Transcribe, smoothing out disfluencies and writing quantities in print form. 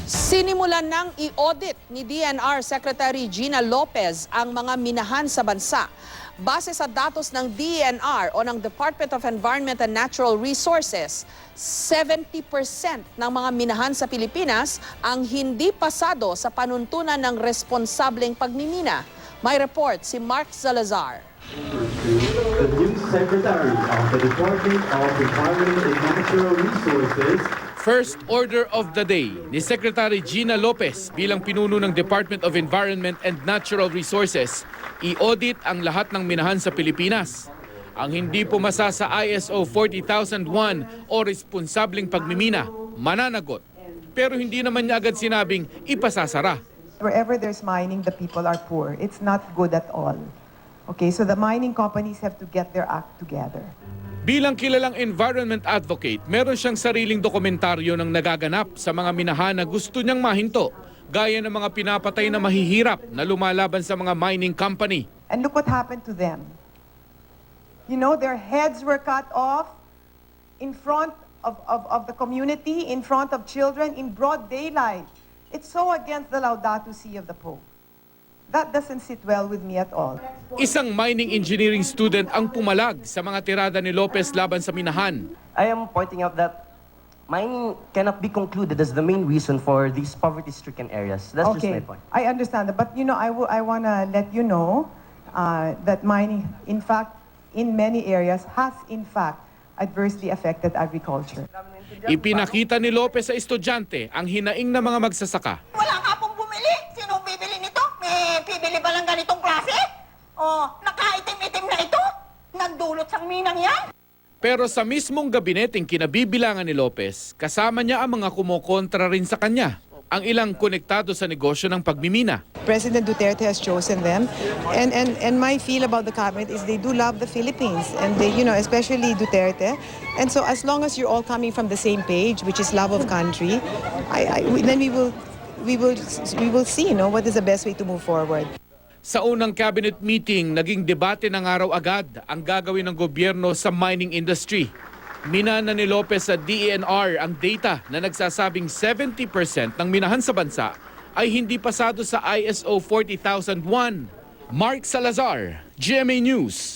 Sinimulan ng i-audit ni DNR Secretary Gina Lopez ang mga minahan sa bansa. Base sa datos ng DNR o ng Department of Environment and Natural Resources, 70% ng mga minahan sa Pilipinas ang hindi pasado sa panuntunan ng responsableng pagmimina. May report si Mark Salazar. The new Secretary of the Department of Environment and Natural Resources. First order of the day ni Secretary Gina Lopez bilang pinuno ng Department of Environment and Natural Resources, i-audit ang lahat ng minahan sa Pilipinas. Ang hindi pumasa sa ISO 40001 o responsableng pagmimina, mananagot. Pero hindi naman niya agad sinabing ipasasara. Wherever there's mining, the people are poor. It's not good at all. Okay, so the mining companies have to get their act together. Bilang kilalang environment advocate, meron siyang sariling dokumentaryo ng nagaganap sa mga minahan na gusto niyang mahinto, gaya ng mga pinapatay na mahihirap na lumalaban sa mga mining company. And look what happened to them. You know, their heads were cut off in front of the community, in front of children, in broad daylight. It's so against the Laudato Si of the Pope. That doesn't sit well with me at all. Isang mining engineering student ang pumalag sa mga tirada ni Lopez laban sa minahan. I am pointing out that mining cannot be concluded as the main reason for these poverty-stricken areas. That's just my point. I understand that, but you know, I want to let you know that mining, in fact, in many areas, has in fact adversely affected agriculture. Ipinakita ni Lopez sa estudyante ang hinaing ng mga magsasaka. Wala nga pong bumili. Sino bibili nito? May bibili ba lang ganitong klase? O, nakaitim-itim na ito? Nagdulot sang minang yan? Pero sa mismong gabineteng kinabibilangan ni Lopez, kasama niya ang mga kumokontra rin sa kanya, ang ilang konektado sa negosyo ng pagmimina. President Duterte has chosen them, and my feel about the cabinet is they do love the Philippines, and they, you know, especially Duterte. And so as long as you're all coming from the same page, which is love of country, then we will see, you know, what is the best way to move forward. Sa unang cabinet meeting, naging debate ng araw agad ang gagawin ng gobyerno sa mining industry. Minana ni Lopez sa DENR ang data na nagsasabing 70% ng minahan sa bansa ay hindi pasado sa ISO 40001. Mark Salazar, GMA News.